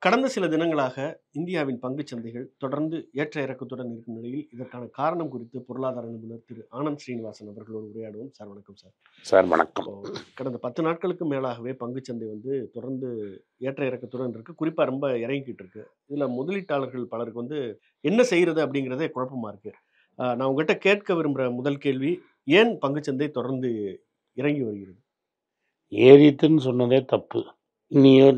கடந்த சில தினங்களாக இந்தியாவின் பங்குச் சந்தைகள் தொடர்ந்து ஏற்ற இறக்கத்துடன் இருக்கும் நிலையில், இதற்கான காரணம் குறித்து பொருளாதார நிபுணர் திரு ஆனந்த் ஸ்ரீனிவாசன் அவர்களோடு உரையாடுவோம். சார் வணக்கம் சார். சார் வணக்கம். கடந்த 10 நாட்களுக்கு மேலாகவே பங்குச்சந்தை தொடர்ந்து ஏற்ற இறக்கத்துடன் இருக்கு. குறிப்பா ரொம்ப இறங்கிக்கிட்டு இருக்கு. இதுல முதலீட்டாளர்கள் பலருக்கு என்ன செய்யறது அப்படிங்கிறதே குழப்பமா இருக்கு. நான் உங்ககிட்ட கேட்க விரும்புற முதல் கேள்வி, ஏன் பங்குச்சந்தை தொடர்ந்து இறங்கி வருகிறது? ஏறித்துன்னு சொன்னதே தப்பு.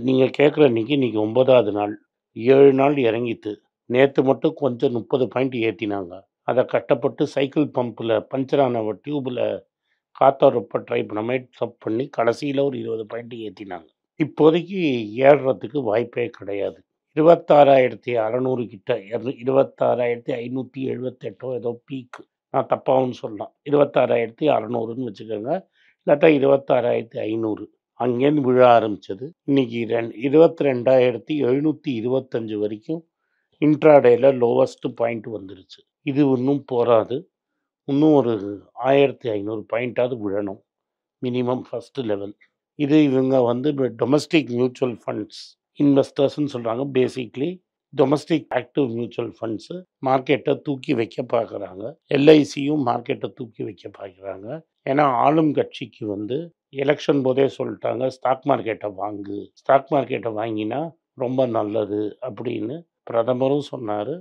நீங்க கேட்குற இன்னைக்கு 9வது நாள். 7 நாள் இறங்கித்து. நேத்து மட்டும் கொஞ்சம் 30 பாயிண்ட் ஏத்தினாங்க. அத கஷ்டப்பட்டு சைக்கிள் பம்பில் பஞ்சர் ஆன டியூபில் காத்தோரப்ப ட்ரை பண்ணி கடைசியில் ஒரு 20 பாயிண்ட் ஏற்றினாங்க. இப்போதைக்கு ஏறுறதுக்கு வாய்ப்பே கிடையாது. 26,600 கிட்ட 26,578 ஏதோ பீக்கு. நான் தப்பாகவும் சொல்லலாம். 26,600ன்னு வச்சுக்கோங்க. இல்லாட்டா 26,500 அங்கேருந்து விழ ஆரம்பிச்சது. இன்னைக்கு 22,725 வரைக்கும் இன்ட்ராடேல லோவஸ்ட் பாயிண்ட் வந்துருச்சு. இது இன்னும் போராது. இன்னும் ஒரு 1,500 பாயிண்டாவது விழணும் மினிமம் ஃபர்ஸ்ட் லெவல். இது இவங்க டொமஸ்டிக் மியூச்சுவல் ஃபண்ட்ஸ் இன்வெஸ்டர்ஸ்ன்னு சொல்கிறாங்க. Basically domestic active mutual funds மார்க்கெட்டை தூக்கி வைக்க பார்க்குறாங்க. எல்ஐசியும் மார்க்கெட்டை தூக்கி வைக்க பார்க்குறாங்க. ஏன்னா ஆளும் கட்சிக்கு எலெக்ஷன் போதே சொல்லிட்டாங்க, ஸ்டாக் மார்க்கெட்டை வாங்கினா ரொம்ப நல்லது அப்படின்னு பிரதமரும் சொன்னார்,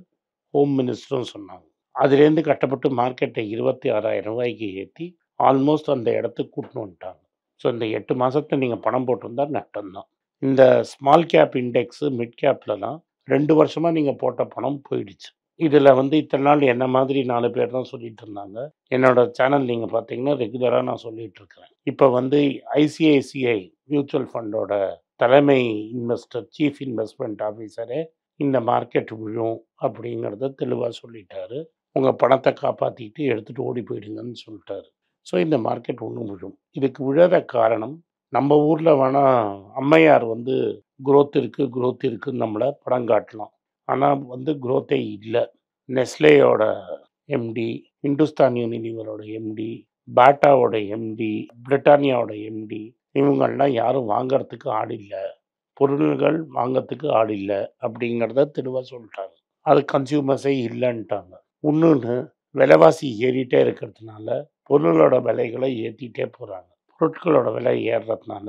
ஹோம் மினிஸ்டரும் சொன்னாங்க. அதுலேருந்து கட்டப்பட்டு மார்க்கெட்டை 26,000 ரூபாய்க்கு ஏற்றி ஆல்மோஸ்ட் அந்த இடத்துக்கு கூட்டின்னு வந்துட்டாங்க. ஸோ இந்த 8 மாதத்தை நீங்கள் பணம் போட்டிருந்தா நட்டம்தான். இந்த ஸ்மால் கேப் இண்டெக்ஸு மிட் கேப்லலாம் 2 வருஷமாக நீங்கள் போட்ட பணம் போயிடுச்சு. இதில் இத்தனை நாள் என்ன மாதிரி 4 பேர் தான் சொல்லிட்டு இருந்தாங்க. என்னோட சேனல் நீங்கள் பார்த்தீங்கன்னா ரெகுலராக நான் சொல்லிட்டு இருக்கிறேன். இப்போ ஐசிஐசிஐ மியூச்சுவல் ஃபண்டோட தலைமை இன்வெஸ்டர், சீஃப் இன்வெஸ்ட்மெண்ட் ஆஃபீஸரே இந்த மார்க்கெட் விழும் அப்படிங்கிறத தெளிவாக சொல்லிட்டாரு. உங்கள் பணத்தை காப்பாற்றிட்டு எடுத்துகிட்டு ஓடி போயிடுங்கன்னு சொல்லிட்டாரு. ஸோ இந்த மார்க்கெட் ஒன்றும் விழும். இதுக்கு விழாத காரணம், நம்ம ஊரில் வேணால் அம்மையார் குரோத் இருக்குன்னு நம்மளை படம் காட்டலாம். ஆனால் குரோத்தே இல்லை. நெஸ்லேயோட எம்டி, இந்துஸ்தான் யூனிலிவரோட எம்டி, பாட்டாவோட எம்டி, பிரிட்டானியாவோட எம்டி, இவங்கள்லாம் யாரும் வாங்கிறதுக்கு ஆள் இல்லை, பொருள்கள் வாங்கிறதுக்கு ஆள் இல்லை அப்படிங்கிறத தெளிவாக சொல்லிட்டாங்க. அது கன்சியூமர்ஸே இல்லைன்ட்டாங்க. இன்னொன்று, விலைவாசி ஏறிட்டே இருக்கிறதுனால பொருளோட விலைகளை ஏற்றிட்டே போகிறாங்க. பொருட்களோட விலை ஏறுறதுனால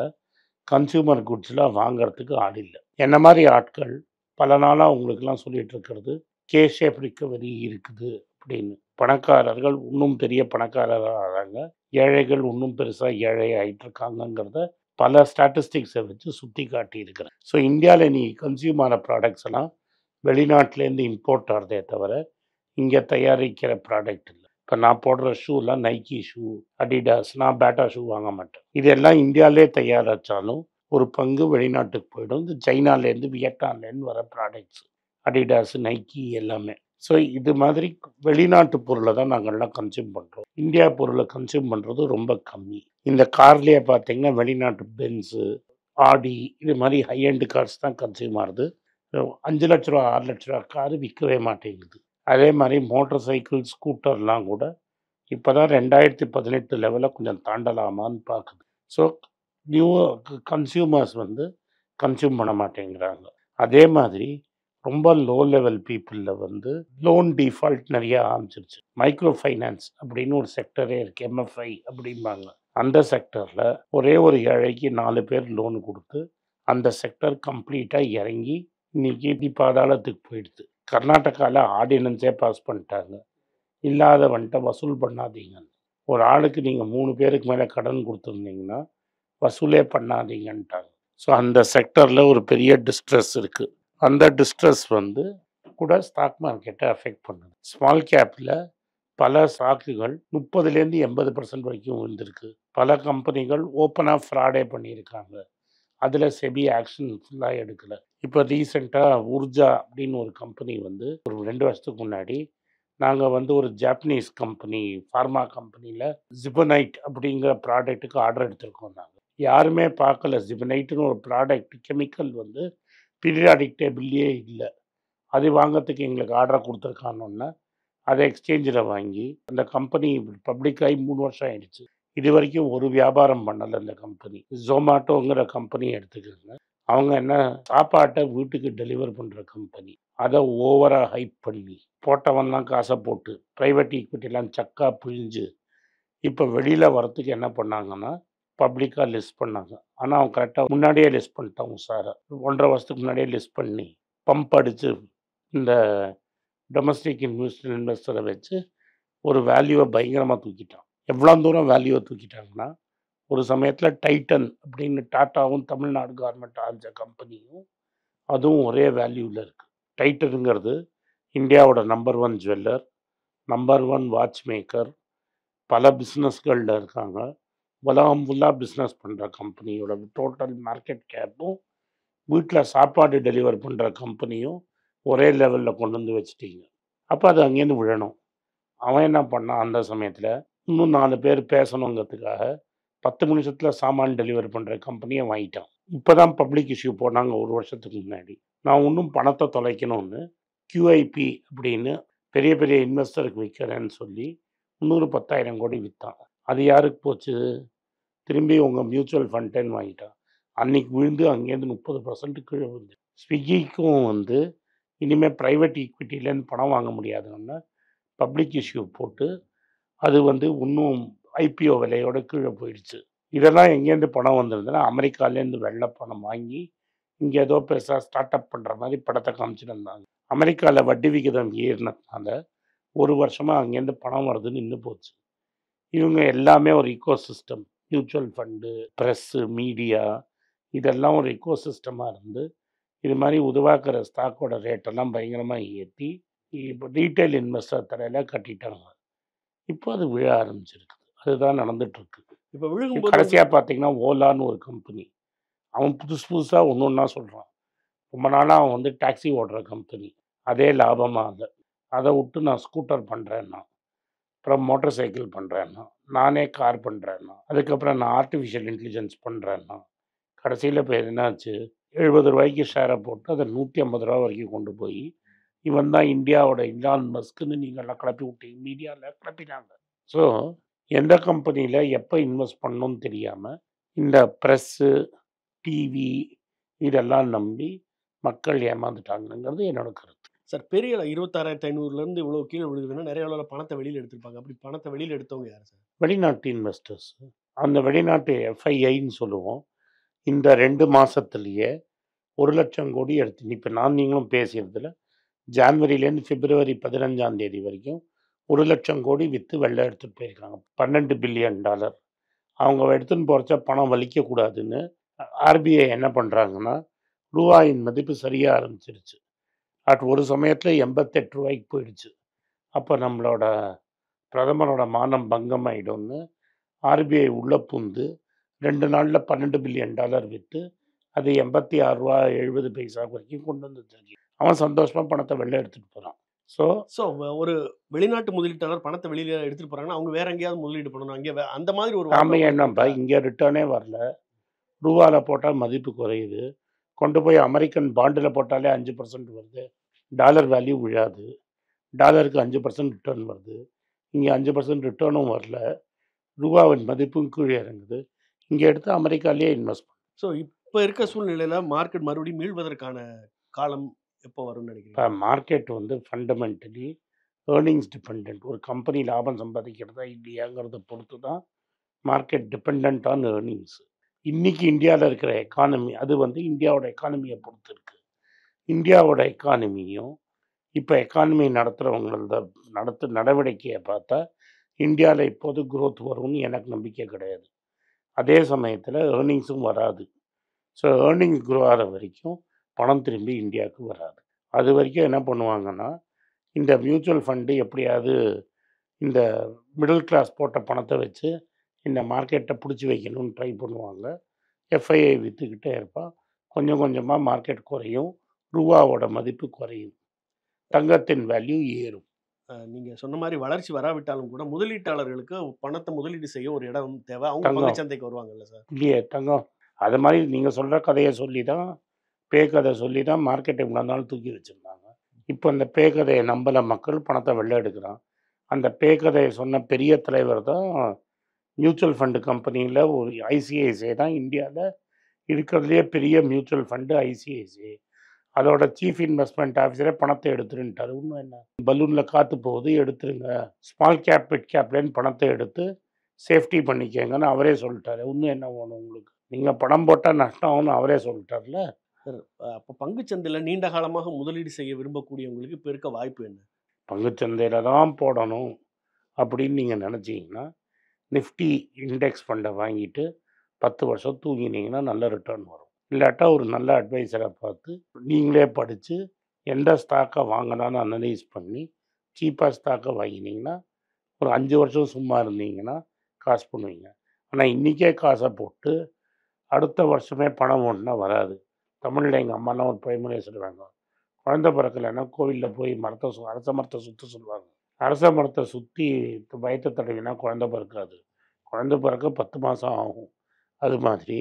கன்சியூமர் குட்ஸ்லாம் வாங்கிறதுக்கு ஆள் இல்லை. என்ன மாதிரி ஆட்கள் பல நாளாக உங்களுக்கெல்லாம் சொல்லிட்டு இருக்கிறது கே ஷேப் ரிக்கவரி இருக்குது அப்படின்னு. பணக்காரர்கள் இன்னும் பெரிய பணக்காரராக ஆகிறாங்க, ஏழைகள் இன்னும் பெருசாக ஏழை ஆகிட்டு இருக்காங்கங்கிறத பல ஸ்டாட்டிஸ்டிக்ஸை வச்சு சுற்றி காட்டி இருக்கிறேன். ஸோ இந்தியாவில் நீ கன்சியூம் ஆன ப்ராடக்ட்ஸ் எல்லாம் வெளிநாட்டிலேருந்து இம்போர்ட் ஆகிறதே தவிர இங்கே தயாரிக்கிற ப்ராடக்ட் இல்லை. இப்போ நான் போடுற ஷூலாம் நைக்கி ஷூ, அடிடாஸ், நான் பேட்டா ஷூ வாங்க மாட்டேன். இதெல்லாம் இந்தியாவிலே தயாரித்தாலும் ஒரு பங்கு வெளிநாட்டுக்கு போயிடும். இந்த சைனாலேருந்து, வியட்நாம்லேருந்து வர ப்ராடக்ட்ஸ், அடிடாஸ், நைக்கி எல்லாமே. ஸோ இது மாதிரி வெளிநாட்டு பொருளை தான் நாங்கள்லாம் கன்சியூம் பண்ணுறோம். இந்தியா பொருளை கன்சியூம் பண்ணுறது ரொம்ப கம்மி. இந்த கார்லேயே பார்த்தீங்கன்னா வெளிநாட்டு பென்ஸு, ஆடி, இது மாதிரி ஹை எண்டு கார்ஸ் தான் கன்சியூம் ஆகுது. 5 லட்ச ரூபா 6 லட்ச ரூபா காரு விற்கவே மாட்டேங்குது. அதே மாதிரி மோட்டர் சைக்கிள், ஸ்கூட்டர்லாம் கூட இப்போ தான் 2018 லெவலில் கொஞ்சம் தாண்டலாமான்னு பார்க்குது. ஸோ நியூ கன்சியூமர்ஸ் கன்சியூம் பண்ண மாட்டேங்கிறாங்க. அதே மாதிரி ரொம்ப லோ லெவல் பீப்புளில் லோன் டிஃபால்ட் நிறைய ஆரம்பிச்சிருச்சு. மைக்ரோ ஃபைனான்ஸ் அப்படின்னு ஒரு செக்டரே இருக்குது, எம்எஃப்ஐ அப்படிம்பாங்க. அந்த செக்டரில் ஒரே ஒரு ஏழைக்கு 4 பேர் லோன் கொடுத்து அந்த செக்டர் கம்ப்ளீட்டாக இறங்கி இன்னைக்கு பாதாளத்துக்கு போயிடுது. கர்நாடகாவில் ஆர்டினன்ஸே பாஸ் பண்ணிட்டாங்க, இல்லாதவன்ட்ட வசூல் பண்ணாதீங்கன்னு. ஒரு ஆளுக்கு நீங்கள் 3 பேருக்கு மேலே கடன் கொடுத்துருந்தீங்கன்னா வசூலே பண்ணாதீங்கன்ட்டாங்க. ஸோ அந்த செக்டரில் ஒரு பெரிய டிஸ்ட்ரெஸ் இருக்குது. அந்த டிஸ்ட்ரெஸ் கூட ஸ்டாக் மார்க்கெட்டை அஃபெக்ட் பண்ணுது. ஸ்மால் கேப்பில் பல ஸ்டாக்குகள் 30% 80% வரைக்கும் விழுந்திருக்கு. பல கம்பெனிகள் ஓப்பனாக ஃப்ராடே பண்ணியிருக்காங்க. அதில் செபி ஆக்ஷன் ஃபுல்லாக எடுக்கலை. இப்போ ரீசெண்டாக உர்ஜா அப்படின்னு ஒரு கம்பெனி ஒரு 2 வருஷத்துக்கு முன்னாடி நாங்கள் ஒரு ஜாப்பனீஸ் கம்பெனி, ஃபார்மா கம்பெனியில் ஜிபனைட் அப்படிங்கிற ப்ராடக்ட்டுக்கு ஆர்டர் எடுத்திருக்கோம். நாங்கள் யாருமே பார்க்கல. ஜிபனைட்டுன்னு ஒரு ப்ராடக்ட், கெமிக்கல் பீரியாடிக் டேபிள்லேயே இல்லை. அது வாங்கிறதுக்கு எங்களுக்கு ஆர்டரை கொடுத்துருக்கானோன்னா அதை எக்ஸ்சேஞ்சில் வாங்கி அந்த கம்பெனி பப்ளிக்காகி 3 வருஷம் ஆயிடுச்சு. இது வரைக்கும் ஒரு வியாபாரம் பண்ணலை அந்த கம்பெனி. ஜொமேட்டோங்கிற கம்பெனி எடுத்துக்கோங்க, அவங்க என்ன சாப்பாட்டை வீட்டுக்கு டெலிவர் பண்ணுற கம்பெனி. அதை ஓவராக ஹைப் பண்ணி போட்டவன்லாம் காசை போட்டு ப்ரைவேட் ஈக்விட்டிலாம் சக்கா பிழிஞ்சு இப்போ வெளியில் வரத்துக்கு என்ன பண்ணாங்கன்னா பப்ளிக்காக லிஸ்ட் பண்ணாங்க. ஆனால் அவன் கரெக்டாக முன்னாடியே லிஸ்ட் பண்ணிட்டான் உஷாரா. 1.5 வருஷத்துக்கு முன்னாடியே லிஸ்ட் பண்ணி பம்ப் அடித்து இந்த டொமஸ்டிக் இன்வெஸ்டரை வச்சு ஒரு வேல்யூவை பயங்கரமாக தூக்கிட்டான். எவ்வளோ தூரம் வேல்யூவை தூக்கிட்டாங்கன்னா ஒரு சமயத்தில் டைட்டன் அப்படின்னு டாட்டாவும் தமிழ்நாடு கவர்மெண்ட் ஆரம்பித்த கம்பெனியும் அதுவும் ஒரே வேல்யூவில் இருக்குது. டைட்டனுங்கிறது இந்தியாவோட number 1 jeweller, number 1 watch maker, பல பிஸ்னஸ்களில் இருக்காங்க. உலகம் ஃபுல்லாக பிஸ்னஸ் பண்ணுற கம்பெனியோட டோட்டல் மார்க்கெட் கேப்பும் வீட்டில் சாப்பாடு டெலிவர் பண்ணுற கம்பெனியும் ஒரே லெவலில் கொண்டு வந்து வச்சுட்டீங்க. அப்போ அது அங்கேருந்து விழணும். அவன் என்ன பண்ணான், அந்த சமயத்தில் இன்னும் 4 பேர் பேசணுங்கிறதுக்காக 10 நிமிஷத்தில் சாமான் டெலிவர் பண்ணுற கம்பெனியை வாங்கிட்டான். இப்போ தான் பப்ளிக் இஷ்யூ போனாங்க 1 வருஷத்துக்கு முன்னாடி. நான் இன்னும் பணத்தை தொலைக்கணும்னு QIP அப்படின்னு பெரிய பெரிய இன்வெஸ்டருக்கு விற்கிறேன்னு சொல்லி 10,000 கோடி விற்றான். அது யாருக்கு போச்சு? திரும்பி உங்கள் மியூச்சுவல் ஃபண்டேன்னு வாங்கிட்டான். அன்னைக்கு விழுந்து அங்கேருந்து 30% கீழே விழுந்து. ஸ்விக்கிக்கும் இனிமேல் ப்ரைவேட் ஈக்விட்டிலேருந்து பணம் வாங்க முடியாதுன்னு பப்ளிக் இஷ்யூ போட்டு அது இன்னும் IPO விலையோட கீழே போயிடுச்சு. இதெல்லாம் எங்கேருந்து பணம் வந்திருந்ததுன்னா அமெரிக்காலேருந்து வெள்ளை பணம் வாங்கி இங்கே ஏதோ பெருசாக ஸ்டார்ட் அப் பண்ணுற மாதிரி படத்தை காமிச்சிட்டு இருந்தாங்க. அமெரிக்காவில் வட்டி விகிதம் ஏறினதுனால 1 வருஷமாக அங்கேருந்து பணம் வருதுன்னு நின்று போச்சு. இவங்க எல்லாமே ஒரு ecosystem, mutual fund, press, media இதெல்லாம் ஒரு ஈகோசிஸ்டமாக இருந்து இது மாதிரி உருவாக்குற ஸ்டாக்கோட ரேட்டெல்லாம் பயங்கரமாக ஏற்றி இப்போ ரீட்டைல் இன்வெஸ்டர் தலையில் கட்டிட்டாங்க. இப்போ அது விழ ஆரம்பிச்சிருக்கு. அதுதான் நடந்துட்டுருக்கு. இப்போ விழுகும்போது கடைசியாக பார்த்தீங்கன்னா ஓலான்னு ஒரு கம்பெனி, அவன் புதுசாக ஒன்று ஒன்றா சொல்கிறான். ரொம்ப நாளாக அவன் டாக்ஸி ஓடுற கம்பெனி, அதே லாபமாக இல்லை. அதை விட்டு நான் ஸ்கூட்டர் பண்ணுறேன்னா, அப்புறம் மோட்டார் சைக்கிள் பண்ணுறேன்னா, நானே கார் பண்ணுறேன்னா, அதுக்கப்புறம் நான் ஆர்டிஃபிஷியல் இன்டெலிஜென்ஸ் பண்ணுறேன்னா, கடைசியில் இப்போ என்னாச்சு, 70 ரூபாய்க்கு ஷேரை போட்டு அதை 150 ரூபா வரைக்கும் கொண்டு போய் இவன் தான் இந்தியாவோட இலான் மஸ்க்குன்னு நீங்கள்லாம் கிளப்பி விட்டீங்க, மீடியாவில் கிளப்பினாங்க. ஸோ எந்த கம்பெனியில் எப்போ இன்வெஸ்ட் பண்ணணும்னு தெரியாமல் இந்த ப்ரெஸ்ஸு, டிவி இதெல்லாம் நம்பி மக்கள் ஏமாந்துட்டாங்கிறது என்னோட கருத்து. சார், பெரிய 26,500 இவ்வளோ கீழே விழுகுதுன்னா நிறைய அளவில் பணத்தை வெளியில் எடுத்திருப்பாங்க. அப்படி பணத்தை வெளியில் எடுத்தவங்க யார் சார்? வெளிநாட்டு இன்வெஸ்டர்ஸ். அந்த வெளிநாட்டு FIIன்னு சொல்லுவோம். இந்த 2 மாதத்துலேயே 1 லட்சம் கோடி எடுத்து, இப்போ நீங்களும் பேசியதில் ஜான்வரியிலேருந்து பிப்ரவரி 15ஆம் தேதி வரைக்கும் 1 லட்சம் கோடி விற்று வெளில எடுத்துகிட்டு போயிருக்காங்க. $12 பில்லியன். அவங்க எடுத்துன்னு போகிறச்ச பணம் வலிக்கக்கூடாதுன்னு RBI என்ன பண்ணுறாங்கன்னா, ரூபாயின் மதிப்பு சரியாக ஆரம்பிச்சிருச்சு. ஒரு சமயத்தில் 88 ரூபாய்க்கு போயிடுச்சு. அப்போ நம்மளோட பிரதமரோட மானம் பங்கம் ஆகிடும்னு RBI உள்ளே பூந்து 2 நாளில் $12 பில்லியன் விற்று அது 86 ரூபா 70 பைசா வரைக்கும் கொண்டு வந்து அவன் சந்தோஷமாக பணத்தை வெளில எடுத்துகிட்டு போகிறான். ஸோ ஒரு வெளிநாட்டு முதலீட்டாளர் பணத்தை வெளியில் எடுத்துகிட்டு போகிறாங்கன்னா அவங்க வேற எங்கேயாவது முதலீடு பண்ணணும். அங்கே அந்த மாதிரி ஒரு நாம என்னப்பா இங்கே ரிட்டர்னே வரல, ரூபாவில் போட்டால் மதிப்பு குறையுது, கொண்டு போய் அமெரிக்கன் பாண்டில் போட்டாலே 5% வருது, டாலர் வேல்யூ விழாது, டாலருக்கு 5% ரிட்டர்ன் வருது, இங்கே 5% ரிட்டர்னும் வரல, ரூபாவின் மதிப்பும் கீழே இறங்குது. இங்கே எடுத்து அமெரிக்காலேயே இன்வெஸ்ட் பண்ணு. ஸோ இப்போ இருக்க சூழ்நிலையில் மார்க்கெட் மறுபடியும் மீள்வதற்கான காலம் எப்போ வரும்னு நினைக்கிறேன்? இப்போ மார்க்கெட் ஃபண்டமெண்டலி ஏர்னிங்ஸ் டிபெண்ட். ஒரு கம்பெனி லாபம் சம்பாதிக்கிறதா இல்லையாங்கிறத பொறுத்து தான் மார்க்கெட் டிபெண்ட் ஆன் ஏர்னிங்ஸ். இன்றைக்கி இந்தியாவில் இருக்கிற எக்கானமி அது இந்தியாவோட எக்கானமியை பொறுத்து இருக்குது. இந்தியாவோட எக்கானமியும் இப்போ எக்கானமி நடத்துகிறவங்களோட நடவடிக்கையை பார்த்தா இந்தியாவில் இப்போது growth வரும்னு எனக்கு நம்பிக்கை கிடையாது. அதே சமயத்தில் ஏர்னிங்ஸும் வராது. ஸோ ஏர்னிங்ஸ் க்ரோ ஆகிற வரைக்கும் பணம் திரும்பி இந்தியாவுக்கு வராது. அது வரைக்கும் என்ன பண்ணுவாங்கன்னா, இந்த மியூச்சுவல் ஃபண்டு எப்படியாவது இந்த மிடில் கிளாஸ் போட்ட பணத்தை வச்சு இந்த மார்க்கெட்டை பிடிச்சி வைக்கணும்னு ட்ரை பண்ணுவாங்க. FII விற்றுக்கிட்டே இருப்பான். கொஞ்சம் கொஞ்சமாக மார்க்கெட் குறையும், ரூபாவோட மதிப்பு குறையும், தங்கத்தின் வேல்யூ ஏறும். நீங்கள் சொன்ன மாதிரி வளர்ச்சி வராவிட்டாலும் கூட முதலீட்டாளர்களுக்கு பணத்தை முதலீடு செய்ய ஒரு இடம் தேவை. அவங்க தங்கம். பங்குச்சந்தைக்கு வருவாங்கல்ல சார்? இல்லையே தங்கம். அது மாதிரி நீங்கள் சொல்கிற கதையை சொல்லி தான், கதை சொல்லி தான் மார்க்கெட்டை இவ்வளோ நாள் தூக்கி வச்சுருந்தாங்க. இப்போ அந்த கதையை நம்பல மக்கள் பணத்தை வெளில எடுக்கிறான். அந்த கதையை சொன்ன பெரிய தலைவர் தான் மியூச்சுவல் ஃபண்டு கம்பெனியில் ஒரு ICICI தான் இந்தியாவில் இருக்கிறதுலேயே பெரிய மியூச்சுவல் ஃபண்டு ஐசிஐசிஐ. அதோட சீஃப் இன்வெஸ்ட்மெண்ட் ஆஃபீஸரே பணத்தை எடுத்துருன்ட்டார். இன்னும் என்ன, பலூனில் காற்று போகுது, எடுத்துருங்க. ஸ்மால் கேப் மிட் கேப்லேன்னு பணத்தை எடுத்து சேஃப்டி பண்ணிக்கங்கன்னு அவரே சொல்லிட்டாரு. இன்னும் என்ன வேணும் உங்களுக்கு? நீங்கள் பணம் போட்டால் நஷ்டம் ஆகும்னு அவரே சொல்லிட்டார்ல. சார், அப்போ பங்குச்சந்தையில் நீண்ட காலமாக முதலீடு செய்ய விரும்பக்கூடியவங்களுக்கு இப்போ இருக்க வாய்ப்பு என்ன? பங்குச்சந்தையில் தான் போடணும் அப்படின்னு நீங்கள் நினச்சிங்கன்னா, நிஃப்டி இண்டெக்ஸ் ஃபண்டை வாங்கிட்டு 10 வருஷம் தூங்கினீங்கன்னா நல்ல ரிட்டர்ன் வரும். இல்லாட்டா ஒரு நல்ல அட்வைசரை பார்த்து நீங்களே படித்து எந்த ஸ்டாக்கை வாங்கலான்னு அனலைஸ் பண்ணி சீப்பாக ஸ்டாக்கை வாங்கினீங்கன்னா ஒரு 5 வருஷம் சும்மா இருந்தீங்கன்னா காசு பண்ணுவீங்க. ஆனால் இன்றைக்கே காசை போட்டு அடுத்த வருஷமே பணம் ஒன்றா வராது. தமிழில் எங்கள் அம்மாலாம் ஒரு பழமொழியை சொல்லுவாங்க, குழந்தை பிறக்கலைன்னா கோவிலில் போய் அரச மரத்தை சுற்ற சொல்லுவாங்க. அரச மரத்தை சுற்றி வயத்தை தடவினா குழந்தை பிறக்காது. குழந்தை பிறக்க 10 மாதம் ஆகும். அது மாதிரி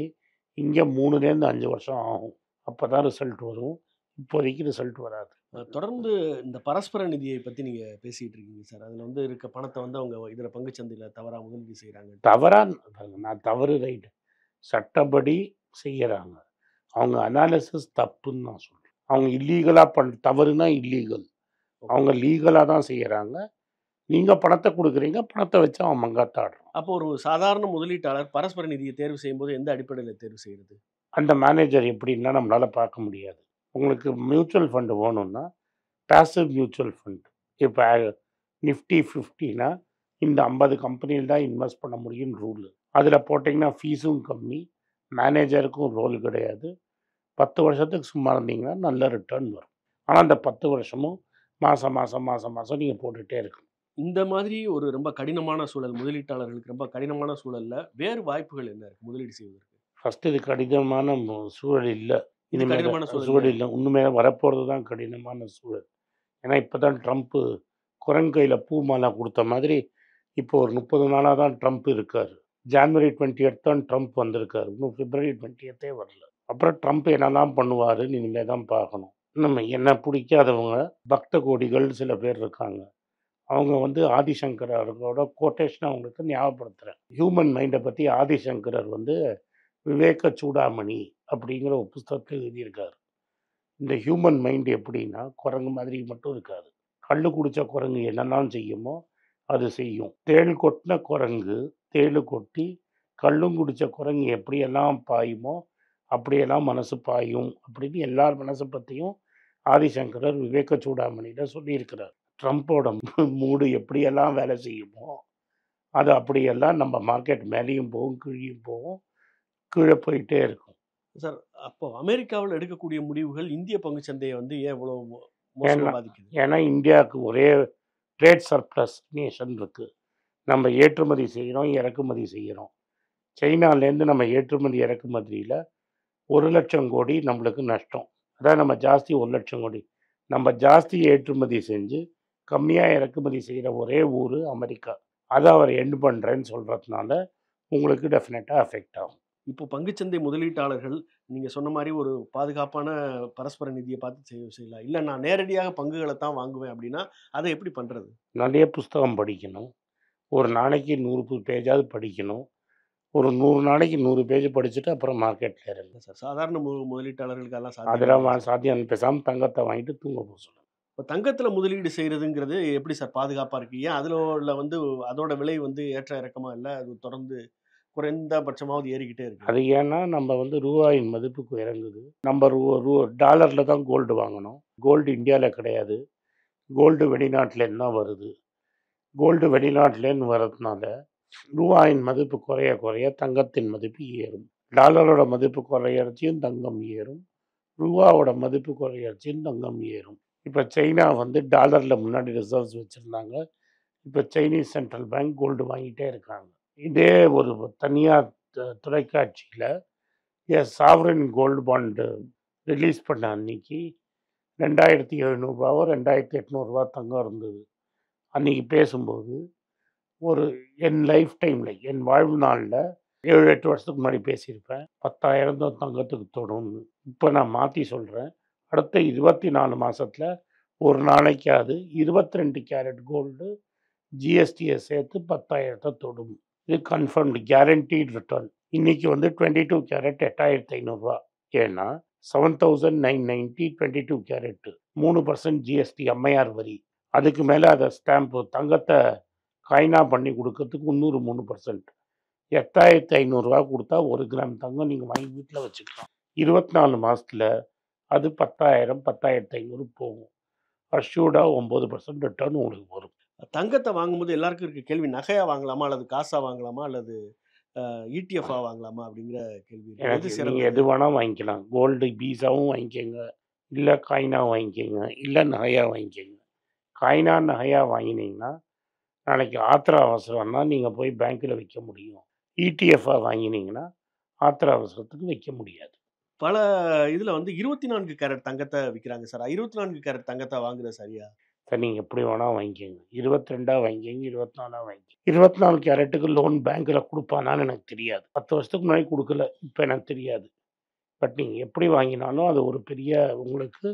இங்கே 3லேருந்து 5 வருஷம் ஆகும். அப்போ தான் ரிசல்ட் வரும். இப்போதைக்கு ரிசல்ட் வராது. தொடர்ந்து இந்த பரஸ்பர நிதியை பற்றி நீங்கள் பேசிகிட்டு இருக்கீங்க சார். அதில் வந்து இருக்க பணத்தை வந்து அவங்க இதில் பங்குச்சந்தையில் தவறாக முதலீடு செய்கிறாங்க. நான் தவறு ரைட்டு, சட்டப்படி செய்கிறாங்க. அவங்க அனாலிசிஸ் தப்புன்னு நான் சொல்கிறேன். அவங்க இல்லீகலாக தவறுனா இல்லீகல். அவங்க லீகலாக தான் செய்கிறாங்க. நீங்கள் பணத்தை கொடுக்குறீங்க, பணத்தை வச்சு அவன் மங்காத்தாடுறான். அப்போ ஒரு சாதாரண முதலீட்டாளர் பரஸ்பர நிதியை தேர்வு செய்யும்போது எந்த அடிப்படையில் தேர்வு செய்கிறது? அந்த மேனேஜர் எப்படின்னா நம்மளால் பார்க்க முடியாது. உங்களுக்கு மியூச்சுவல் ஃபண்டு வேணும்னா பாசிவ் மியூச்சுவல் ஃபண்ட். இப்போ நிஃப்டி 50னா இந்த 50 கம்பெனியில் தான் இன்வெஸ்ட் பண்ண முடியும்னு ரூலு. அதில் போட்டிங்கன்னா ஃபீஸும் கம்மி, மேனேஜருக்கும் ரோல் கிடையாது. 10 வருஷத்துக்கு சும்மா இருந்தீங்கன்னா நல்ல ரிட்டர்ன் வரும். ஆனால் அந்த 10 வருஷமும் மாதம் நீங்கள் போட்டுகிட்டே இருக்கணும். இந்த மாதிரி ஒரு ரொம்ப கடினமான சூழல், முதலீட்டாளர்களுக்கு ரொம்ப கடினமான சூழலில் வேறு வாய்ப்புகள் என்ன இருக்குது முதலீடு செய்வதற்கு? ஃபஸ்ட்டு இது கடினமான சூழல் இல்லை. கடினமான சூழல் இல்லை, இன்னுமே வரப்போகிறது தான் கடினமான சூழல். ஏன்னா இப்போ தான் ட்ரம்ப்பு குரங்கு கையில் பூ மாலை கொடுத்த மாதிரி இப்போ ஒரு 30 நாளாக தான் ட்ரம்ப் இருக்கார். ஜான்வரி 28 தான் ட்ரம்ப் வந்திருக்காரு. இன்னும் பிப்ரவரி 28 வரல. அப்புறம் ட்ரம்ப் என்னெல்லாம் பண்ணுவாருன்னு இனிமேல் தான் பார்க்கணும். நம்ம என்ன பிடிக்காதவங்க பக்த கோடிகள் சில பேர் இருக்காங்க. அவங்க வந்து ஆதிசங்கரோட கோட்டேஷன் அவங்களுக்கு ஞாபகப்படுத்துகிறேன். ஹியூமன் மைண்டை பற்றி ஆதிசங்கரர் வந்து விவேக சூடாமணி அப்படிங்கிற ஒரு புஸ்தகத்தில் எழுதியிருக்காரு. இந்த ஹியூமன் மைண்ட் எப்படின்னா குரங்கு மாதிரி மட்டும் இருக்காது. கல் குடித்த குரங்கு என்னெல்லாம் செய்யுமோ அது செய்யும். தேள் கொட்டின குரங்கு தேள் கொட்டி, கல்லும் குடித்த குரங்கு எப்படியெல்லாம் பாயுமோ அப்படியெல்லாம் மனசு பாயும் அப்படின்னு எல்லார் மனசை பற்றியும் ஆதிசங்கரர் விவேக சூடாமணியில் சொல்லியிருக்கிறார். ட்ரம்ப்போட மூடு எப்படியெல்லாம் வேலை செய்யுமோ அது அப்படியெல்லாம் நம்ம மார்க்கெட் மேலேயும் போகும், கீழேயும் போகும், கீழே போயிட்டே இருக்கும். சார், அப்போ அமெரிக்காவில் எடுக்கக்கூடிய முடிவுகள் இந்திய பங்குச்சந்தையை வந்து ஏன் இவ்வளோ மோசமாக பாதிக்குது? ஏன்னா இந்தியாவுக்கு ஒரே ட்ரேட் சர்ப்ளஸ் நேஷன் இருக்குது. நம்ம ஏற்றுமதி செய்கிறோம், இறக்குமதி செய்கிறோம். சைனாலேருந்து நம்ம ஏற்றுமதி இறக்குமதியில் 1,00,000 கோடி நம்மளுக்கு நஷ்டம். அதான் நம்ம ஜாஸ்தி 1,00,000 கோடி. நம்ம ஜாஸ்தி ஏற்றுமதி செஞ்சு கம்மியாக இறக்குமதி செய்கிற ஒரே ஊர் அமெரிக்கா. அதை அவர் எண்ட் பண்ணுறேன்னு சொல்கிறதுனால உங்களுக்கு டெஃபினட்டாக அஃபெக்ட் ஆகும். இப்போ பங்குச்சந்தை முதலீட்டாளர்கள் நீங்கள் சொன்ன மாதிரி ஒரு பாதுகாப்பான பரஸ்பர நிதியை பார்த்து செய்யலாம். இல்லை நான் நேரடியாக பங்குகளை தான் வாங்குவேன் அப்படின்னா அதை எப்படி பண்ணுறது? நிறைய புஸ்தகம் படிக்கணும். ஒரு நாளைக்கு 100 பேஜாவது படிக்கணும். ஒரு 100 நாளைக்கு 100 பேஜ் படிச்சுட்டு அப்புறம் மார்க்கெட்டில் இறங்க. சார், சாதாரண முதலீட்டாளர்களுக்கு அதெல்லாம் சாத்தியம். பேசாமல் தங்கத்தை வாங்கிட்டு தூங்க போக சொல்லுங்கள். இப்போ தங்கத்தில் முதலீடு செய்கிறதுங்கிறது எப்படி சார் பாதுகாப்பாக இருக்குது? ஏன் அதில் வந்து அதோட விலை வந்து ஏற்ற இறக்கமாக இல்லை, அது தொடர்ந்து குறைந்தபட்சமாவது ஏறிக்கிட்டே இருக்குது? அது ஏன்னா நம்ம வந்து ரூபாயின் மதிப்புக்கு இறங்குது. நம்ம டாலரில் தான் கோல்டு வாங்கணும். கோல்டு இந்தியாவில் கிடையாது. கோல்டு வெளிநாட்டிலேருந்து தான் வருது. கோல்டு வெளிநாட்டிலேருந்து வர்றதுனால ரூபாயின் மதிப்பு குறைய குறைய தங்கத்தின் மதிப்பு ஏறும். டாலரோட மதிப்பு குறையறச்சியும் தங்கம் ஏறும். ரூபாவோட மதிப்பு குறையறச்சியும் தங்கம் ஏறும். இப்போ சைனா வந்து டாலரில் முன்னாடி ரிசர்வ்ஸ் வச்சுருந்தாங்க. இப்போ சைனீஸ் சென்ட்ரல் பேங்க் கோல்டு வாங்கிட்டே இருக்காங்க. இதே ஒரு தனியார் தொலைக்காட்சியில் சாவரின் கோல்டு பாண்டு ரிலீஸ் பண்ண அன்னைக்கு 2,700 2,800 தங்கம் இருந்தது. அன்றைக்கி பேசும்போது என் லைஃப் டைமில் என் வாழ்நாளில் 7-8 வருஷத்துக்கு முன்னாடி பேசியிருப்பேன். 10,000 தான் தங்கத்துக்கு தொடணும்னு. இப்போ நான் மாற்றி சொல்கிறேன். அடுத்த 24 மாதத்தில் ஒரு நாளைக்காவது 22 கேரட் கோல்டு ஜிஎஸ்டியை சேர்த்து 10,000 தொடும். இது கன்ஃபர்ம்டு, கேரண்டீட் ரிட்டர்ன். இன்றைக்கி வந்து 22 கேரட் 8500 ஏன்னா 7990 22 கேரட்டு 3% ஜிஎஸ்டி அம்மையார் வரி, அதுக்கு மேலே அதை ஸ்டாம்பு தங்கத்தை காயினா பண்ணி கொடுக்கறதுக்கு இன்னொரு 3%, 8500 கொடுத்தா 1 கிராம் தங்கம் நீங்கள் வாங்கி வீட்டில் வச்சுக்கலாம். 24 மாதத்தில் அது 10,000 10,500 போகும். அஷ்யூர்டாக 9% ரிட்டர்ன் உங்களுக்கு வரும். தங்கத்தை வாங்கும்போது எல்லாருக்கும் இருக்க கேள்வி, நகையாக வாங்கலாமா அல்லது காசாக வாங்கலாமா அல்லது இடிஎஃப்ஆ வாங்கலாமா அப்படிங்கிற கேள்வி. நீங்கள் எது வேணால் வாங்கிக்கலாம். கோல்டு பீஸாவும் வாங்கிக்கோங்க, இல்லை காயினாக வாங்கிக்கோங்க, இல்லை நகையாக வாங்கிக்கோங்க. காயினா நகையாக வாங்கினீங்கன்னா நாளைக்கு ஆத்திர அவசரம்னா நீங்கள் போய் பேங்க்கில் வைக்க முடியும். இடிஎஃப்ஆ வாங்கினீங்கன்னா ஆத்திர அவசரத்துக்கு வைக்க முடியாது. பல இதில் வந்து 24 கேரட் தங்கத்தை விற்கிறாங்க சார். 24 கேரட் தங்கத்தை வாங்குறது சரியா சார்? நீங்கள் எப்படி வேணால் வாங்கிக்கோங்க. 22 வாங்கிக்கோங்க, 24 வாங்கிக்கோங்க. 24 கேரட்டுக்கு லோன் பேங்க்கில் கொடுப்பானான்னு எனக்கு தெரியாது. 10 வருஷத்துக்கு முன்னாடி கொடுக்கல, இப்போ எனக்கு தெரியாது. பட் நீங்கள் எப்படி வாங்கினாலும் அது ஒரு பெரிய உங்களுக்கு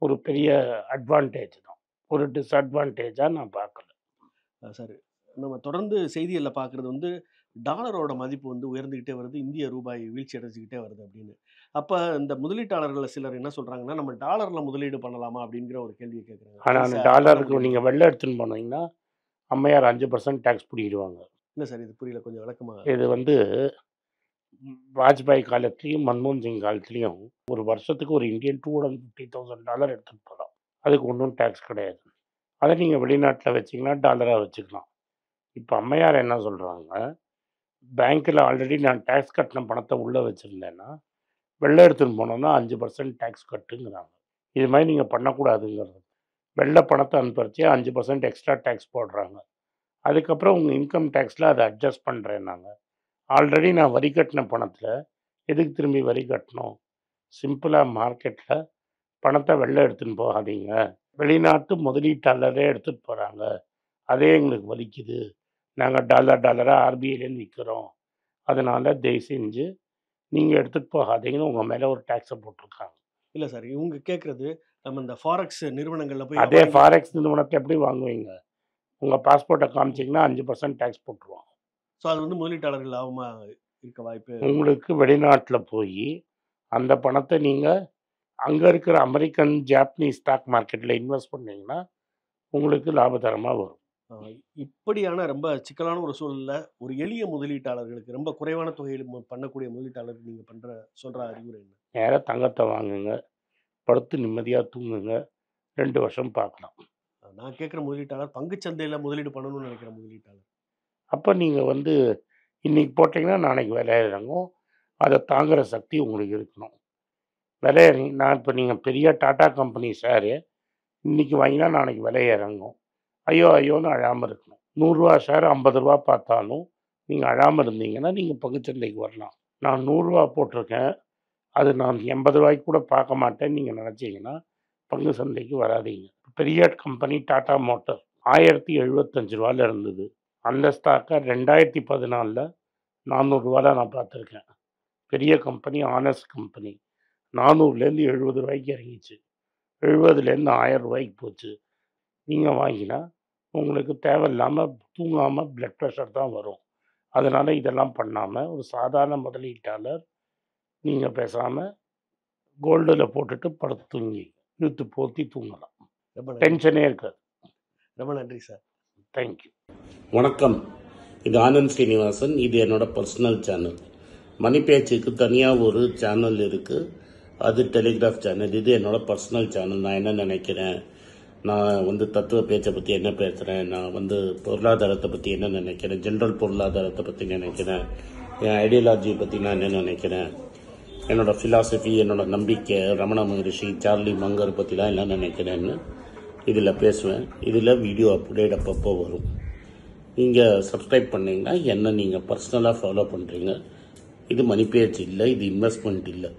ஒரு பெரிய அட்வான்டேஜ் தான். ஒரு டிஸ்அட்வான்டேஜாக நான் பார்க்கல. சார், நம்ம தொடர்ந்து செய்திகளில் பார்க்குறது வந்து டாலரோட மதிப்பு வந்து உயர்ந்துக்கிட்டே வருது, இந்திய ரூபாய் வீழ்ச்சி அடைஞ்சிக்கிட்டே வருது அப்படின்னு. அப்போ இந்த முதலீட்டாளர்கள் சிலர் என்ன சொல்கிறாங்கன்னா, நம்ம டாலரில் முதலீடு பண்ணலாமா அப்படிங்கிற ஒரு கேள்வியை கேட்குறாங்க. ஆனால் அந்த டாலருக்கு நீங்கள் வெளில எடுத்துன்னு போனீங்கன்னா அம்மையார் 5% டேக்ஸ் பிடிக்கிடுவாங்க. இல்லை சார், இது புரியல, கொஞ்சம் விளக்கமாக. இது வந்து வாஜ்பாய் காலத்துலேயும் மன்மோகன் சிங் காலத்துலேயும் ஒரு வருஷத்துக்கு ஒரு இந்தியன் $250,000 எடுத்துகிட்டு போகலாம். அதுக்கு ஒன்றும் டேக்ஸ் கிடையாது. அதை நீங்கள் வெளிநாட்டில் வச்சிங்கன்னா டாலராக வச்சுக்கலாம். இப்போ அம்மையார் என்ன சொல்கிறாங்க, பேங்க்கில் ஆல்ரெடி நான் டேக்ஸ் கட்டின பணத்தை உள்ளே வச்சுருந்தேன்னா வெளில எடுத்துன்னு போனோன்னா 5% டேக்ஸ் கட்டுங்கிறாங்க. இது மாதிரி நீங்கள் பண்ணக்கூடாதுங்கிறது. வெளில பணத்தை அனுப்பறிச்சே 5% எக்ஸ்ட்ரா டேக்ஸ் போடுறாங்க. அதுக்கப்புறம் உங்கள் இன்கம் டேக்ஸில் அதை அட்ஜஸ்ட் பண்ணுறேன். நாங்கள் ஆல்ரெடி நான் வரி கட்டின பணத்தில் எதுக்கு திரும்பி வரி கட்டணும்? சிம்பிளாக மார்க்கெட்டில் பணத்தை வெளில எடுத்துன்னு போகாதீங்க. வெளிநாட்டு முதலீட்டாளரே எடுத்துகிட்டு போகிறாங்க, அதே எங்களுக்கு வலிக்குது. நாங்கள் டாலராக ஆர்பிஐலேருந்து விற்கிறோம், அதனால் தயவு செஞ்சு நீங்கள் எடுத்துகிட்டு போகாதீங்கன்னு உங்கள் மேலே ஒரு டேக்ஸை போட்டிருக்காங்க. இல்லை சார், இவங்க கேட்குறது நம்ம இந்த ஃபாரெக்ஸ் நிறுவனங்களில் போய் அதே ஃபாரெக்ஸ் நிறுவனத்தை எப்படி வாங்குவீங்க? உங்கள் பாஸ்போர்ட்டை காமிச்சிங்கன்னா 5% டேக்ஸ் போட்டுருவாங்க. ஸோ அது வந்து முதலீட்டாளர்கள் லாபமாக இருக்க வாய்ப்பு. உங்களுக்கு வெளிநாட்டில் போய் அந்த பணத்தை நீங்கள் அங்கே இருக்கிற அமெரிக்கன் ஜாப்பனீஸ் ஸ்டாக் மார்க்கெட்டில் இன்வெஸ்ட் பண்ணிங்கன்னா உங்களுக்கு லாபகரமாக வரும். இப்படியான ரொம்ப சிக்கலான ஒரு சூழலில் ஒரு எளிய முதலீட்டாளர்களுக்கு, ரொம்ப குறைவான தொகையில் பண்ணக்கூடிய முதலீட்டாளருக்கு நீங்கள் சொல்கிற அறிவுரை என்ன? நேராக தங்கத்தை வாங்குங்க, படுத்து நிம்மதியாக தூங்குங்க, 2 வருஷம் பார்க்கலாம். நான் கேட்குற முதலீட்டாளர் பங்குச்சந்தையில் முதலீடு பண்ணணும்னு நினைக்கிற முதலீட்டாளர். அப்போ நீங்கள் வந்து இன்றைக்கி போட்டிங்கன்னா நாளைக்கு விலை இறங்கும், அதை தாங்குகிற சக்தி உங்களுக்கு இருக்கணும். விலை இறங்கி நான் இப்போ நீங்கள் பெரிய டாடா கம்பெனி ஷேரு இன்றைக்கி வாங்கினா நாளைக்கு விலை இறங்கும், ஐயோன்னு அழாமல் இருக்கணும். 100 ரூபா ஷேர் 50 ரூபா பார்த்தாலும் நீங்கள் அழாமல் இருந்தீங்கன்னா நீங்கள் பங்குச்சந்தைக்கு வரலாம். நான் 100 ரூபா போட்டிருக்கேன், அது நான் 80 ரூபாய்க்கு கூட பார்க்க மாட்டேன்னு நீங்கள் நினச்சிங்கன்னா பங்கு சந்தைக்கு வராதீங்க. பெரிய கம்பெனி டாடா மோட்டார் 1075 ரூபாயில் இருந்தது. அந்த ஸ்டாக்கை 2014 400 ரூபாயில் நான் பார்த்துருக்கேன். பெரிய கம்பெனி, ஆனஸ்ட் கம்பெனி 400லேருந்து 70 ரூபாய்க்கு இறங்கிச்சு, 70லேருந்து 1000 ரூபாய்க்கு போச்சு. நீங்கள் வாங்கினா உங்களுக்கு தேவையில்லாமல் தூங்காமல் பிளட் ப்ரெஷர் தான் வரும். அதனால் இதெல்லாம் பண்ணாமல் ஒரு சாதாரண முதலீட்டாளர் நீங்கள் பேசாமல் கோல்டில் போட்டுட்டு படுத்து தூங்கி இழுத்து போற்றி தூங்கலாம். டென்ஷனே இருக்காது. ரொம்ப நன்றி சார். தேங்க்யூ. வணக்கம், இது ஆனந்த் ஸ்ரீனிவாசன். இது என்னோட பர்சனல் சேனல். மணி பேச்சுக்கு தனியாக ஒரு சேனல் இருக்குது, அது டெலிகிராஃப் சேனல். இது என்னோட பர்சனல் சேனல். நான் என்ன நினைக்கிறேன், நான் வந்து தத்துவ பேச்சை பற்றி என்ன பேசுகிறேன், நான் வந்து பொருளாதாரத்தை பற்றி என்ன நினைக்கிறேன், ஜென்ரல் பொருளாதாரத்தை பற்றி நினைக்கிறேன், என் ஐடியாலஜியை பற்றி நான் என்ன நினைக்கிறேன், என்னோடய ஃபிலாசபி, என்னோட நம்பிக்கை, ரமண மகரிஷி, சார்லி மங்கர் பற்றிலாம் என்ன நினைக்கிறேன்னு இதில் பேசுவேன். இதில் வீடியோ அப்டேட் அப்பப்போ வரும். நீங்கள் சப்ஸ்கிரைப் பண்ணிங்கன்னா என்ன நீங்கள் பர்சனலாக ஃபாலோ பண்ணுறீங்க. இது மணி பேச்சு இல்லை, இது இன்வெஸ்ட்மெண்ட் இல்லை.